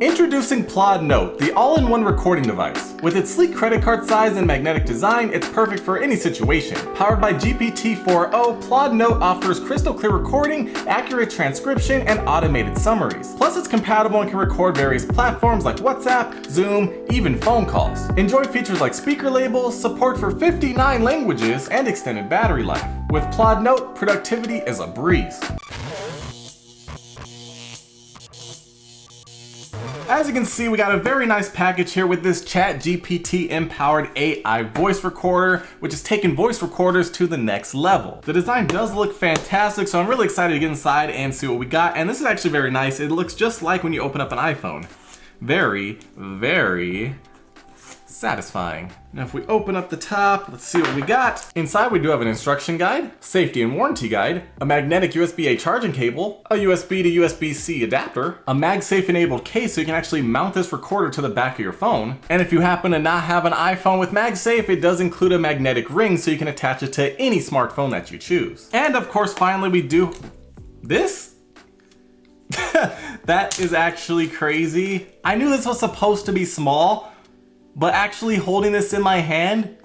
Introducing PLAUD Note, the all-in-one recording device. With its sleek credit card size and magnetic design, it's perfect for any situation. Powered by GPT-4o, PLAUD Note offers crystal clear recording, accurate transcription, and automated summaries. Plus, it's compatible and can record various platforms like WhatsApp, Zoom, even phone calls. Enjoy features like speaker labels, support for 59 languages, and extended battery life. With PLAUD Note, productivity is a breeze. As you can see, we got a very nice package here with this ChatGPT empowered AI voice recorder, which is taking voice recorders to the next level. The design does look fantastic, so I'm really excited to get inside and see what we got. And this is actually very nice. It looks just like when you open up an iPhone. Very, very satisfying. Now if we open up the top, let's see what we got. Inside we do have an instruction guide, safety and warranty guide, a magnetic USB-A charging cable, a USB to USB-C adapter, a MagSafe enabled case so you can actually mount this recorder to the back of your phone. And if you happen to not have an iPhone with MagSafe, it does include a magnetic ring so you can attach it to any smartphone that you choose. And of course, finally we do this. That is actually crazy. I knew this was supposed to be small, but actually holding this in my hand,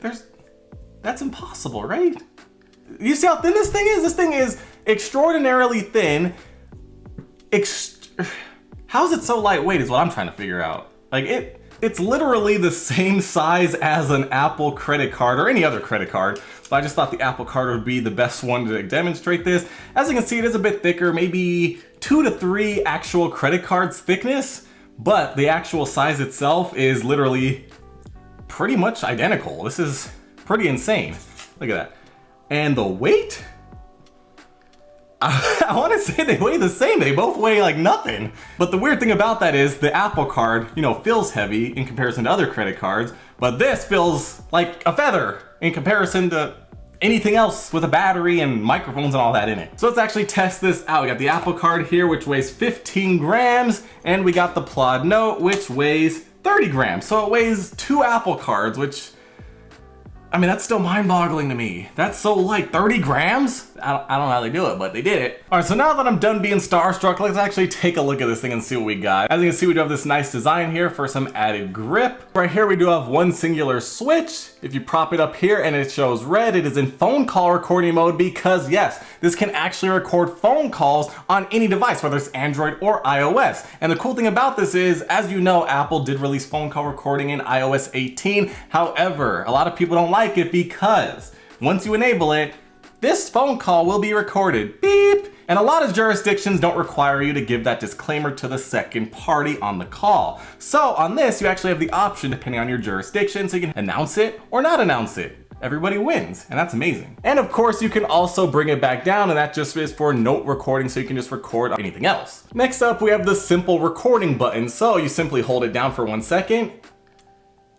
that's impossible, right? You see how thin this thing is? This thing is extraordinarily thin. How is it so lightweight is what I'm trying to figure out. Like it's literally the same size as an Apple credit card or any other credit card. So I just thought the Apple card would be the best one to demonstrate this. As you can see, it is a bit thicker, maybe 2 to 3 actual credit cards thickness, but the actual size itself is literally pretty much identical. This is pretty insane. Look at that. And the weight? I want to say they weigh the same. They both weigh like nothing. But the weird thing about that is the Apple card, feels heavy in comparison to other credit cards, but this feels like a feather in comparison to anything else with a battery and microphones and all that in it. So let's actually test this out. We got the Apple card here, which weighs 15 grams, and we got the PLAUD Note, which weighs 30 grams. So it weighs 2 Apple cards, which, I mean, that's still mind-boggling to me. That's so light, 30 grams? I don't know how they do it, but they did it. All right, so now that I'm done being starstruck, let's actually take a look at this thing and see what we got. As you can see, we do have this nice design here for some added grip. Right here, we do have one singular switch. If you prop it up here and it shows red, it is in phone call recording mode because yes, this can actually record phone calls on any device, whether it's Android or iOS. And the cool thing about this is, as you know, Apple did release phone call recording in iOS 18. However, a lot of people don't like it because once you enable it, this phone call will be recorded, beep. And a lot of jurisdictions don't require you to give that disclaimer to the second party on the call. So on this, you actually have the option depending on your jurisdiction, so you can announce it or not announce it. Everybody wins, and that's amazing. And of course, you can also bring it back down, and that just is for note recording, so you can just record anything else. Next up, we have the simple recording button. So you simply hold it down for 1 second.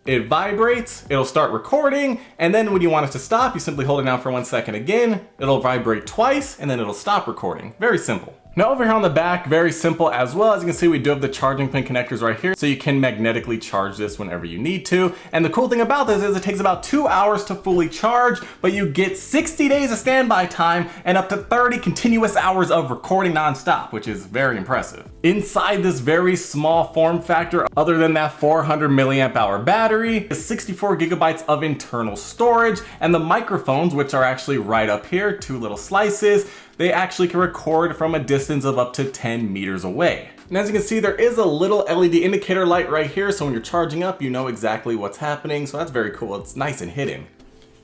It vibrates, it'll start recording, and then when you want it to stop, you simply hold it down for 1 second again, it'll vibrate twice, and then it'll stop recording. Very simple. Now over here on the back, very simple as well. As you can see, we do have the charging pin connectors right here, so you can magnetically charge this whenever you need to. And the cool thing about this is it takes about 2 hours to fully charge, but you get 60 days of standby time and up to 30 continuous hours of recording nonstop, which is very impressive. Inside this very small form factor, other than that 400 milliamp hour battery, is 64 gigabytes of internal storage, and the microphones, which are actually right up here, 2 little slices, they actually can record from a distance of up to 10 meters away. And as you can see, there is a little LED indicator light right here, so when you're charging up, you know exactly what's happening, so that's very cool. It's nice and hidden.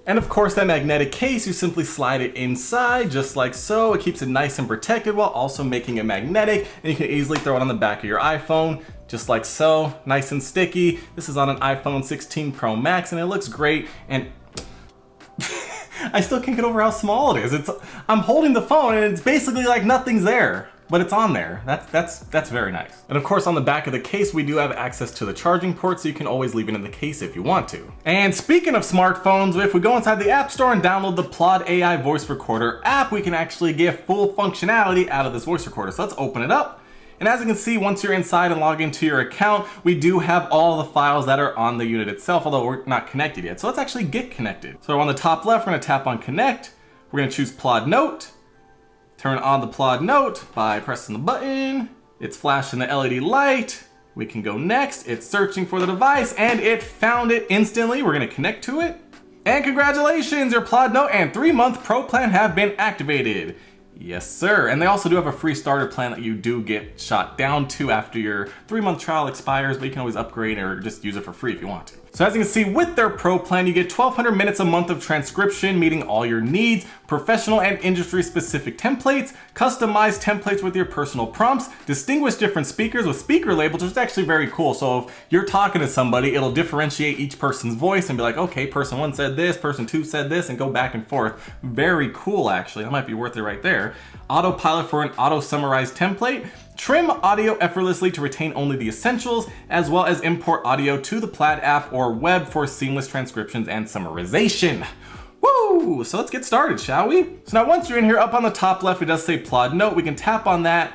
And of course, that magnetic case, you simply slide it inside, just like so. It keeps it nice and protected while also making it magnetic, and you can easily throw it on the back of your iPhone, just like so, nice and sticky. This is on an iPhone 16 Pro Max, and it looks great, and I still can't get over how small it is. I'm holding the phone and it's basically like nothing's there, but it's on there. That's very nice. And of course, on the back of the case, we do have access to the charging port, so you can always leave it in the case if you want to. And speaking of smartphones, if we go inside the App Store and download the PLAUD AI voice recorder app, we can actually get full functionality out of this voice recorder. So let's open it up. And as you can see, once you're inside and log into your account, we do have all the files that are on the unit itself, although we're not connected yet. So let's actually get connected. So on the top left, we're gonna tap on connect. We're gonna choose PLAUD Note. Turn on the PLAUD Note by pressing the button. It's flashing the LED light. We can go next. It's searching for the device and it found it instantly. We're gonna connect to it. And congratulations, your PLAUD Note and 3-month Pro plan have been activated. Yes, sir. And they also do have a free starter plan that you do get shot down to after your 3-month trial expires, but you can always upgrade or just use it for free if you want to. So as you can see, with their Pro plan, you get 1,200 minutes a month of transcription, meeting all your needs, professional and industry-specific templates, customized templates with your personal prompts, distinguish different speakers with speaker labels, which is actually very cool. So if you're talking to somebody, it'll differentiate each person's voice and be like, okay, person 1 said this, person 2 said this, and go back and forth. Very cool, actually. That might be worth it right there. Autopilot for an auto-summarized template. Trim audio effortlessly to retain only the essentials, as well as import audio to the PLAUD app or web for seamless transcriptions and summarization. Woo! So let's get started, shall we? So now once you're in here, up on the top left, it does say PLAUD Note. We can tap on that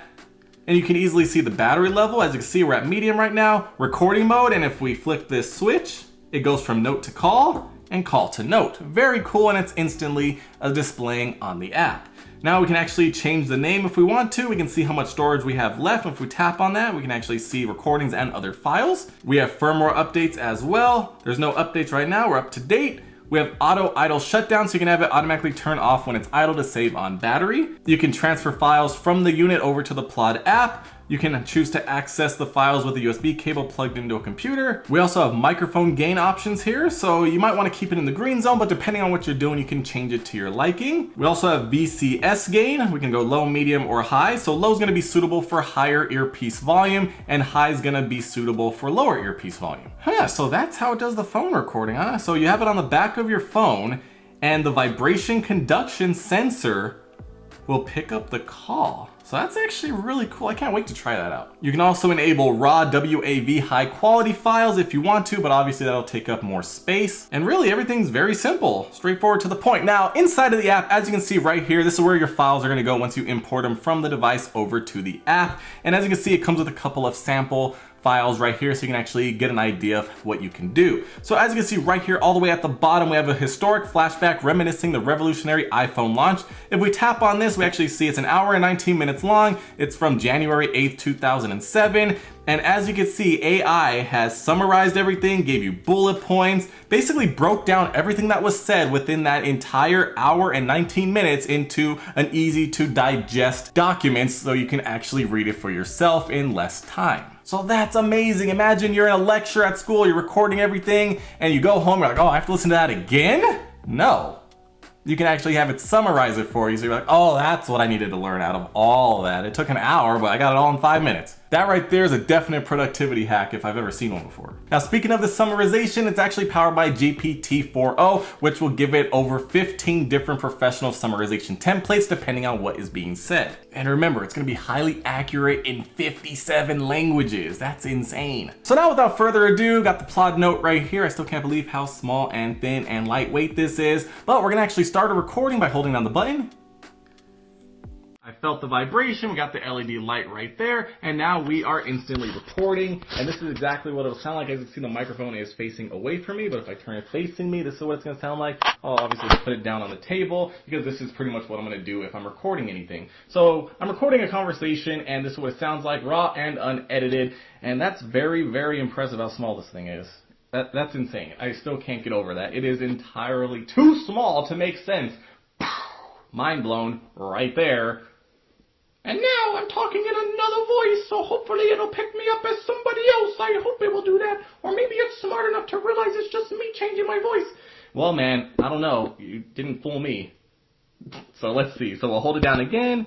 and you can easily see the battery level. As you can see, we're at medium right now, recording mode. And if we flip this switch, it goes from note to call and call to note. Very cool, and it's instantly displaying on the app. Now we can actually change the name if we want to. We can see how much storage we have left. If we tap on that, we can actually see recordings and other files. We have firmware updates as well. There's no updates right now, we're up to date. We have auto idle shutdown, so you can have it automatically turn off when it's idle to save on battery. You can transfer files from the unit over to the PLAUD app. You can choose to access the files with a USB cable plugged into a computer. We also have microphone gain options here, so you might want to keep it in the green zone, but depending on what you're doing, you can change it to your liking. We also have VCS gain. We can go low, medium, or high. So low is going to be suitable for higher earpiece volume, and high is going to be suitable for lower earpiece volume. Yeah, so that's how it does the phone recording, huh? So you have it on the back of your phone, and the vibration conduction sensor will pick up the call. So that's actually really cool. I can't wait to try that out. You can also enable raw WAV high quality files if you want to, but obviously that'll take up more space. And really everything's very simple, straightforward to the point. Now inside of the app, as you can see right here, this is where your files are gonna go once you import them from the device over to the app. And as you can see, it comes with a couple of sample files right here, so you can actually get an idea of what you can do. So as you can see right here, all the way at the bottom, we have a historic flashback reminiscing the revolutionary iPhone launch. If we tap on this, we actually see it's an hour and 19 minutes long. It's from January 8th, 2007. And as you can see, AI has summarized everything, gave you bullet points, basically broke down everything that was said within that entire hour and 19 minutes into an easy to digest document so you can actually read it for yourself in less time. So that's amazing. Imagine you're in a lecture at school, you're recording everything, and you go home, you're like, oh, I have to listen to that again? No. You can actually have it summarize it for you. So you're like, oh, that's what I needed to learn out of all of that. It took an hour, but I got it all in 5 minutes. That right there is a definite productivity hack if I've ever seen one before. Now, speaking of the summarization, it's actually powered by GPT-4o, which will give it over 15 different professional summarization templates depending on what is being said. And remember, it's gonna be highly accurate in 57 languages. That's insane. So now without further ado, got the PLAUD Note right here. I still can't believe how small and thin and lightweight this is, but we're gonna actually start a recording by holding down the button. I felt the vibration, we got the LED light right there, and now we are instantly recording, and this is exactly what it'll sound like. As you can see, the microphone is facing away from me, but if I turn it facing me, this is what it's going to sound like. I'll obviously put it down on the table, because this is pretty much what I'm going to do if I'm recording anything. So I'm recording a conversation, and this is what it sounds like, raw and unedited, and that's very, very impressive how small this thing is. That's insane. I still can't get over that. It is entirely too small to make sense. Mind blown right there. And now I'm talking in another voice, so hopefully it'll pick me up as somebody else. I hope it will do that. Or maybe it's smart enough to realize it's just me changing my voice. Well, man, I don't know. You didn't fool me. So let's see. So we'll hold it down again.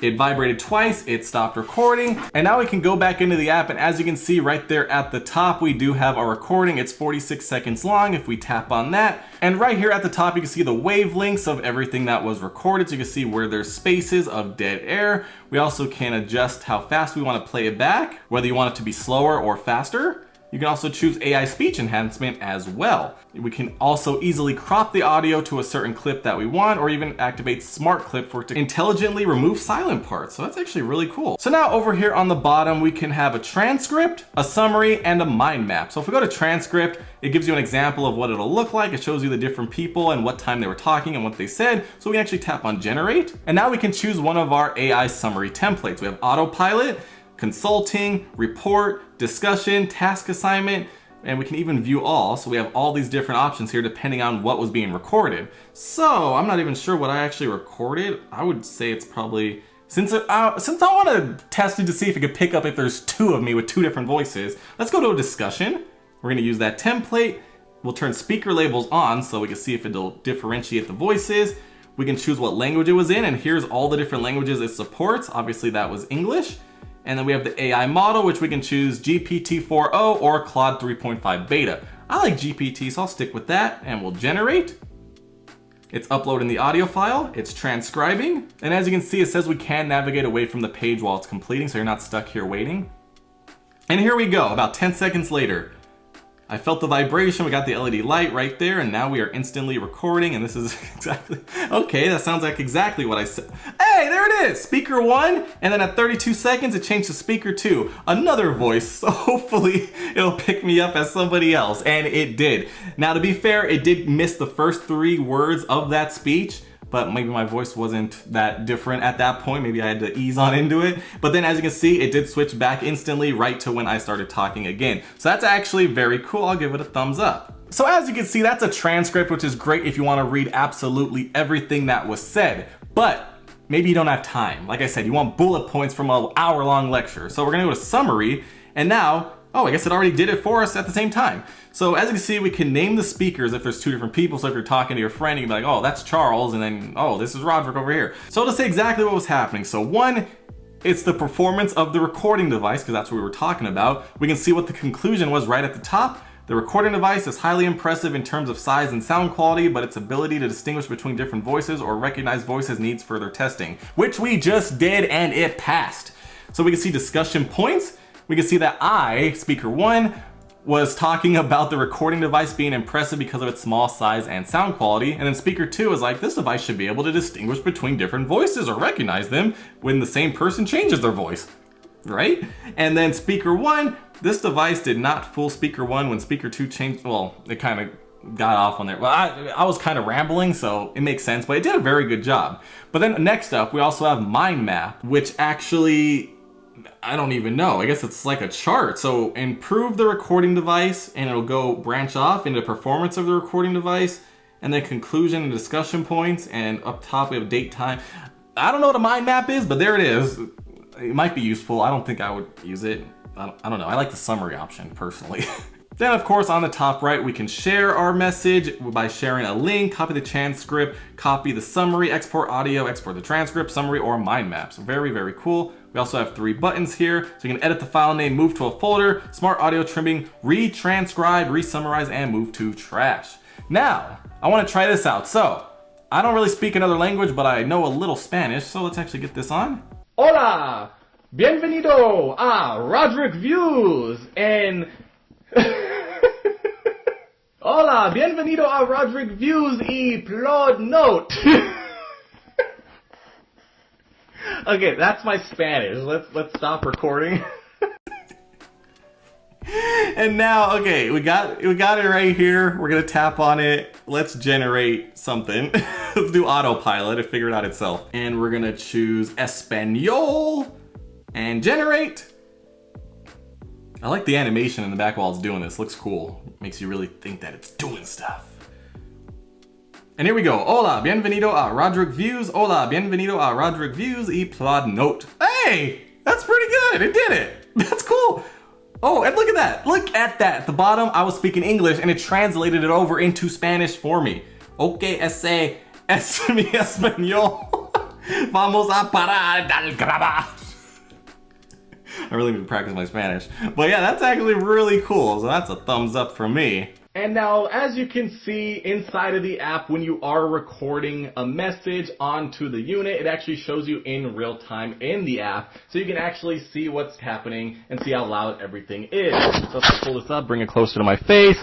It vibrated twice, it stopped recording, and now we can go back into the app, and as you can see right there at the top, we do have our recording. It's 46 seconds long if we tap on that. And right here at the top, you can see the wavelengths of everything that was recorded, so you can see where there's spaces of dead air. We also can adjust how fast we want to play it back, whether you want it to be slower or faster. You can also choose AI speech enhancement as well. We can also easily crop the audio to a certain clip that we want, or even activate smart clip for it to intelligently remove silent parts. So that's actually really cool. So now over here on the bottom, we can have a transcript, a summary, and a mind map. So if we go to transcript, it gives you an example of what it'll look like. It shows you the different people and what time they were talking and what they said. So we can actually tap on generate. And now we can choose one of our AI summary templates. We have autopilot, consulting, report, discussion, task assignment, and we can even view all. So we have all these different options here depending on what was being recorded. So I'm not even sure what I actually recorded. I would say it's probably, since I want to test it to see if it could pick up if there's two of me with two different voices, let's go to a discussion. We're going to use that template. We'll turn speaker labels on so we can see if it'll differentiate the voices. We can choose what language it was in, and here's all the different languages it supports. Obviously that was English. And then we have the AI model, which we can choose GPT-4o or Claude 3.5 beta. I like GPT, so I'll stick with that, and we'll generate. It's uploading the audio file, it's transcribing, and as you can see, it says we can navigate away from the page while it's completing, so you're not stuck here waiting. And here we go, about 10 seconds later. I felt the vibration, we got the LED light right there, and now we are instantly recording, and this is exactly, okay, that sounds like exactly what I said. Hey, there it is, speaker 1, and then at 32 seconds, it changed to speaker 2, another voice, so hopefully it'll pick me up as somebody else, and it did. Now to be fair, it did miss the first 3 words of that speech, but maybe my voice wasn't that different at that point. Maybe I had to ease on into it. But then as you can see, it did switch back instantly right to when I started talking again. So that's actually very cool. I'll give it a thumbs up. So as you can see, that's a transcript, which is great if you want to read absolutely everything that was said. But maybe you don't have time. Like I said, you want bullet points from an hour-long lecture. So we're gonna go to summary, and now, oh, I guess it already did it for us at the same time. So as you can see, we can name the speakers if there's 2 different people. So if you're talking to your friend, you can be like, oh, that's Charles, and then, oh, this is Rodrick over here. So to say exactly what was happening. So 1, it's the performance of the recording device, because that's what we were talking about. We can see what the conclusion was right at the top. The recording device is highly impressive in terms of size and sound quality, but its ability to distinguish between different voices or recognize voices needs further testing, which we just did, and it passed. So we can see discussion points. We can see that I, speaker 1, was talking about the recording device being impressive because of its small size and sound quality, and then speaker 2 is like, this device should be able to distinguish between different voices or recognize them when the same person changes their voice, right? And then speaker 1, this device did not fool speaker 1 when speaker 2 changed, well, it kind of got off on there. Well, I was kind of rambling, so it makes sense, but it did a very good job. But then next up, we also have mind map, which actually, I don't even know. I guess it's like a chart. So improve the recording device, and it'll go branch off into performance of the recording device, and then conclusion and discussion points, and up top we have date, time. I don't know what a mind map is, but there it is. It might be useful. I don't think I would use it. I don't know. I like the summary option personally. Then of course on the top right, we can share our message by sharing a link, copy the transcript, copy the summary, export audio, export the transcript, summary, or mind maps. Very, very cool. We also have 3 buttons here, so you can edit the file name, move to a folder, smart audio trimming, retranscribe, resummarize, and move to trash. Now, I want to try this out. So, I don't really speak another language, but I know a little Spanish, so let's actually get this on. Hola! Bienvenido a RodrickViews! And hola, bienvenido a RodrickViews y PLAUD note. Okay, that's my Spanish. Let's stop recording. And now, okay, we got it right here. We're gonna tap on it. Let's generate something. Let's do autopilot. It figured it out itself. And we're gonna choose Espanol and generate. I like the animation in the back while it's doing this. Looks cool. Makes you really think that it's doing stuff. And here we go. Hola, bienvenido a RodrickViews. Hola, bienvenido a RodrickViews y PLAUD note. Hey, that's pretty good. It did it. That's cool. Oh, and look at that. Look at that. At the bottom, I was speaking English and it translated it over into Spanish for me. Okay, ese es mi español. Vamos a parar del grabar. I really need to practice my Spanish. But yeah, that's actually really cool. So that's a thumbs up from me. And now, as you can see inside of the app, when you are recording a message onto the unit, it actually shows you in real time in the app. So you can actually see what's happening and see how loud everything is. So let's pull this up, bring it closer to my face.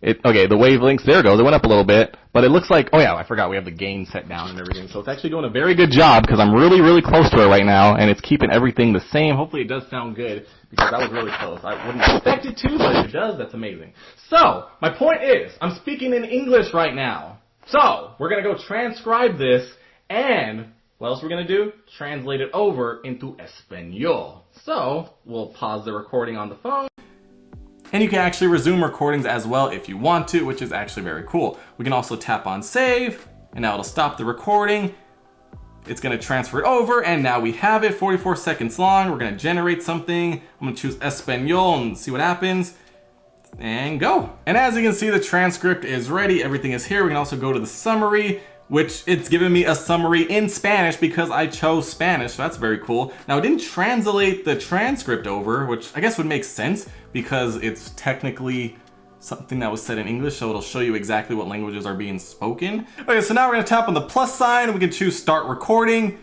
Okay, the wavelengths, there it goes, it went up a little bit, but it looks like, oh yeah, I forgot we have the gain set down and everything, so it's actually doing a very good job because I'm really, really close to it right now, and it's keeping everything the same. Hopefully it does sound good, because that was really close. I wouldn't expect it to, but if it does, that's amazing. So, my point is, I'm speaking in English right now. So, we're gonna go transcribe this, and what else we're gonna do? Translate it over into Espanol. So we'll pause the recording on the phone. And you can actually resume recordings as well if you want to, which is actually very cool. We can also tap on save, and now it'll stop the recording. It's gonna transfer it over, and now we have it 44 seconds long. We're gonna generate something. I'm gonna choose Espanol and see what happens. And go. And as you can see, the transcript is ready. Everything is here. We can also go to the summary, which it's giving me a summary in Spanish because I chose Spanish, so that's very cool. Now it didn't translate the transcript over, which I guess would make sense because it's technically something that was said in English, so it'll show you exactly what languages are being spoken. Okay, so now we're gonna tap on the plus sign. We can choose start recording.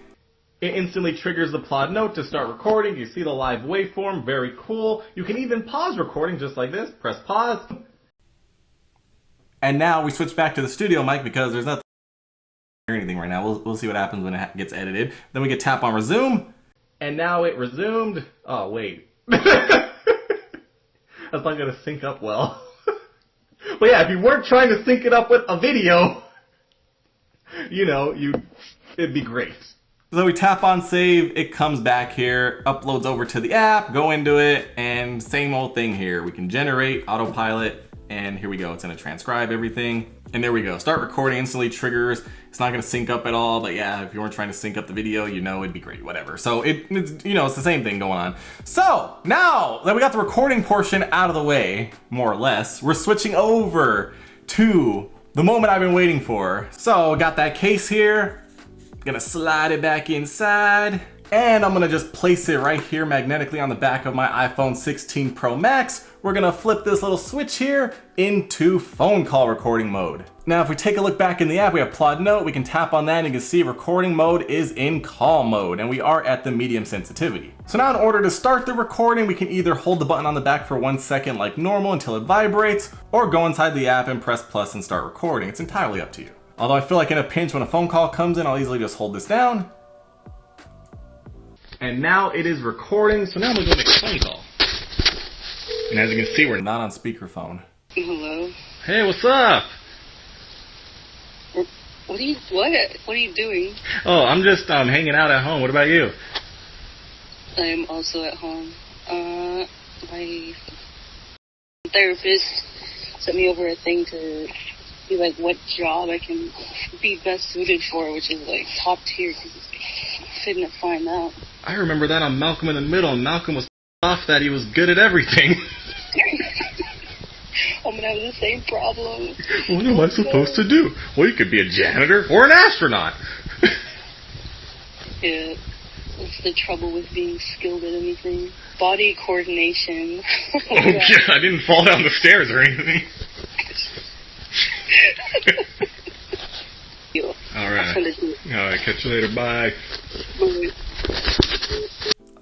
It instantly triggers the PLAUD note to start recording. You see the live waveform, very cool. You can even pause recording just like this. Press pause. And now we switch back to the studio mic because there's nothing or anything right now. We'll see what happens when it gets edited. Then we can tap on resume. And now it resumed. Oh, wait. That's not gonna sync up well. But yeah, if you weren't trying to sync it up with a video, you know, it'd be great. So we tap on save, it comes back here, uploads over to the app, go into it, and same old thing here. We can generate, autopilot, and here we go. It's gonna transcribe everything. And there we go. Start recording instantly triggers. It's not gonna sync up at all, but yeah, if you weren't trying to sync up the video, you know, it'd be great, whatever. So it's, you know, it's the same thing going on. So now that we got the recording portion out of the way, more or less, we're switching over to the moment I've been waiting for. So got that case here. Gonna slide it back inside, and I'm gonna just place it right here magnetically on the back of my iPhone 16 Pro Max. We're gonna flip this little switch here into phone call recording mode. Now, if we take a look back in the app, we have PLAUD Note. We can tap on that and you can see recording mode is in call mode, and we are at the medium sensitivity. So now in order to start the recording, we can either hold the button on the back for 1 second like normal until it vibrates, or go inside the app and press plus and start recording. It's entirely up to you. Although I feel like in a pinch when a phone call comes in, I'll easily just hold this down. And now it is recording, so now I'm gonna go make a phone call. And as you can see, we're not on speakerphone. Hello? Hey, what's up? What are you doing? Oh, I'm just hanging out at home. What about you? I'm also at home. My therapist sent me over a thing to be like what job I can be best suited for, which is like top tier because I couldn't find out. I remember that on Malcolm in the Middle, and Malcolm was off that he was good at everything. I'm gonna have the same problem. What am I supposed to do? Well, you could be a janitor or an astronaut. Yeah, that's the trouble with being skilled at anything. Body coordination. Oh yeah, I didn't fall down the stairs or anything. Alright, catch you later, bye.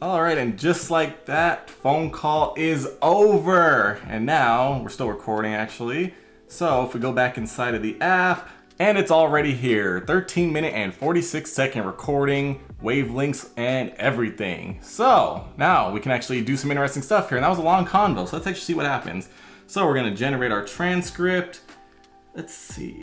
Alright, and just like that, phone call is over. And now, we're still recording actually. So if we go back inside of the app, and it's already here. 13-minute and 46-second recording, wavelengths, and everything. So now we can actually do some interesting stuff here. And that was a long convo, so let's actually see what happens. So we're gonna generate our transcript. Let's see,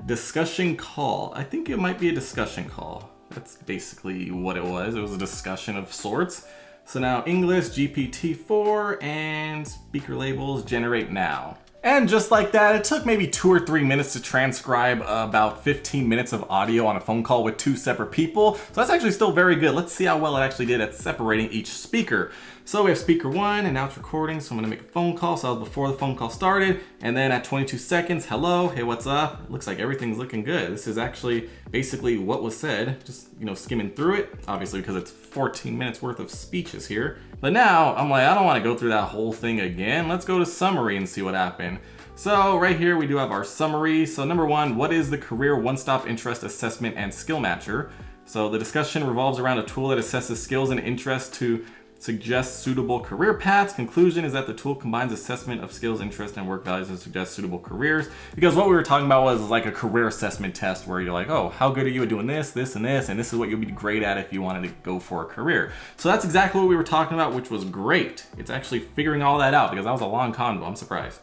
discussion call. I think it might be a discussion call. That's basically what it was. It was a discussion of sorts. So now English, GPT-4, and speaker labels, generate now. And just like that, it took maybe 2 or 3 minutes to transcribe about 15 minutes of audio on a phone call with 2 separate people. So that's actually still very good. Let's see how well it actually did at separating each speaker. So we have speaker 1, and now it's recording, so I'm gonna make a phone call. So that was before the phone call started. And then at 22 seconds, hello, hey, what's up? It looks like everything's looking good. This is actually basically what was said, just, you know, skimming through it, obviously because it's 14 minutes worth of speeches here. But now I'm like, I don't wanna go through that whole thing again. Let's go to summary and see what happened. So right here we do have our summary. So number 1, what is the Career One-Stop Interest Assessment and Skill Matcher? So the discussion revolves around a tool that assesses skills and interests to suggest suitable career paths. Conclusion is that the tool combines assessment of skills, interests, and work values to suggest suitable careers. Because what we were talking about was like a career assessment test where you're like, oh, how good are you at doing this, this, and this, and this is what you'll be great at if you wanted to go for a career. So that's exactly what we were talking about, which was great. It's actually figuring all that out because that was a long convo. I'm surprised.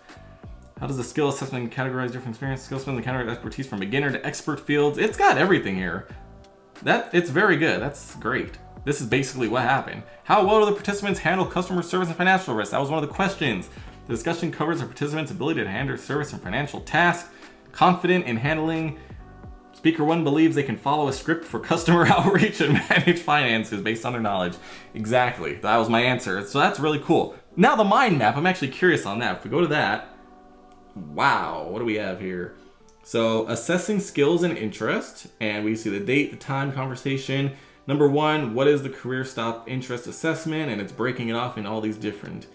How does the skill assessment categorize different experience? Skill assessment categorize expertise from beginner to expert fields. It's got everything here. It's very good. That's great. this is basically what happened. How well do the participants handle customer service and financial risk? That was one of the questions. The discussion covers the participants' ability to handle service and financial tasks. Confident in handling. Speaker 1 believes they can follow a script for customer outreach and manage finances based on their knowledge. Exactly, that was my answer. So that's really cool. Now the mind map, I'm actually curious on that. If we go to that, wow, what do we have here? So assessing skills and interest, and we see the date, the time, conversation. Number 1, what is the career stop interest assessment? And it's breaking it off in all these different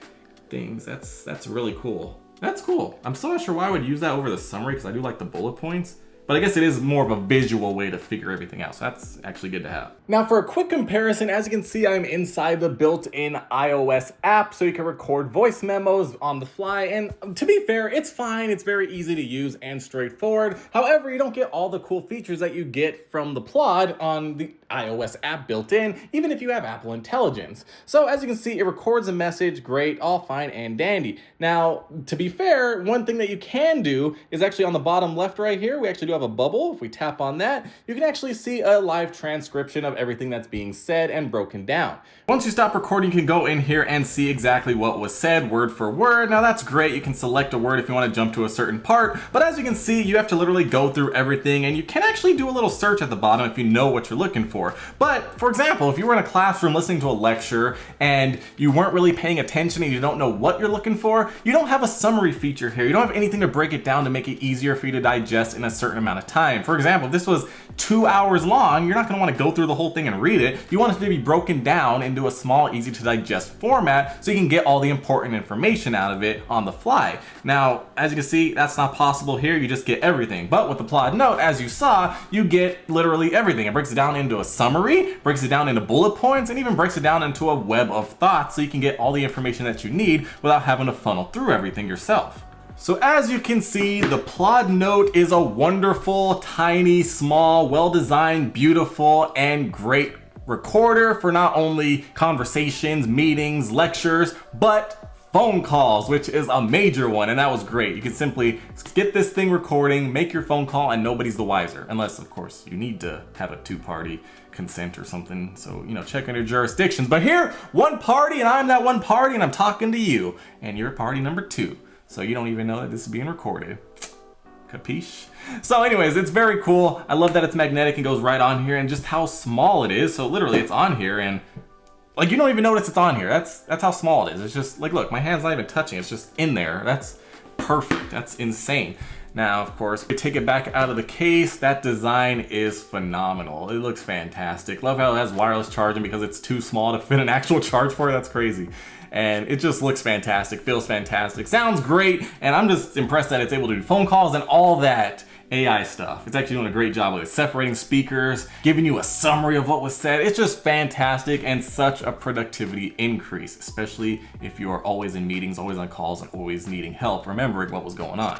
things. That's really cool. That's cool. I'm still not sure why I would use that over the summary because I do like the bullet points. But I guess it is more of a visual way to figure everything out. So that's actually good to have. Now for a quick comparison, as you can see, I'm inside the built-in iOS app so you can record voice memos on the fly. And to be fair, it's fine. It's very easy to use and straightforward. However, you don't get all the cool features that you get from the PLAUD on the iOS app built in, even if you have Apple Intelligence. So as you can see, it records a message, great, all fine and dandy. Now, to be fair, one thing that you can do is actually on the bottom left right here, we actually do have a bubble. If we tap on that, you can actually see a live transcription of everything that's being said and broken down. Once you stop recording, you can go in here and see exactly what was said word for word. Now that's great. You can select a word if you want to jump to a certain part, but as you can see, you have to literally go through everything, and you can actually do a little search at the bottom if you know what you're looking for. But for example, if you were in a classroom listening to a lecture and you weren't really paying attention and you don't know what you're looking for, you don't have a summary feature here. You don't have anything to break it down to make it easier for you to digest in a certain amount of time. For example, if this was 2 hours long, you're not going to want to go through the whole thing and read it. You want it to be broken down into a small, easy to digest format so you can get all the important information out of it on the fly. Now, as you can see, that's not possible here. You just get everything. But with the PLAUD Note, as you saw, you get literally everything. It breaks it down into a summary, breaks it down into bullet points, and even breaks it down into a web of thoughts so you can get all the information that you need without having to funnel through everything yourself. So as you can see, the PLAUD Note is a wonderful, tiny, small, well-designed, beautiful, and great recorder for not only conversations, meetings, lectures, but phone calls, which is a major one, and that was great. You can simply get this thing recording, make your phone call, and nobody's the wiser. Unless, of course, you need to have a 2-party consent or something, so, you know, check on your jurisdictions. But here, 1 party, and I'm that 1 party, and I'm talking to you, and you're party number 2. So you don't even know that this is being recorded. Capiche? So anyways, it's very cool. I love that it's magnetic and goes right on here, and just how small it is. So literally it's on here, and like you don't even notice it's on here. That's how small it is. It's just like, look, my hand's not even touching. It's just in there. That's perfect. That's insane. Now, of course, we take it back out of the case. That design is phenomenal. It looks fantastic. Love how it has wireless charging because it's too small to fit an actual charge for it. That's crazy. And it just looks fantastic, feels fantastic, sounds great, and I'm just impressed that it's able to do phone calls and all that AI stuff. It's actually doing a great job with it, separating speakers, giving you a summary of what was said. It's just fantastic and such a productivity increase, especially if you are always in meetings, always on calls, and always needing help remembering what was going on.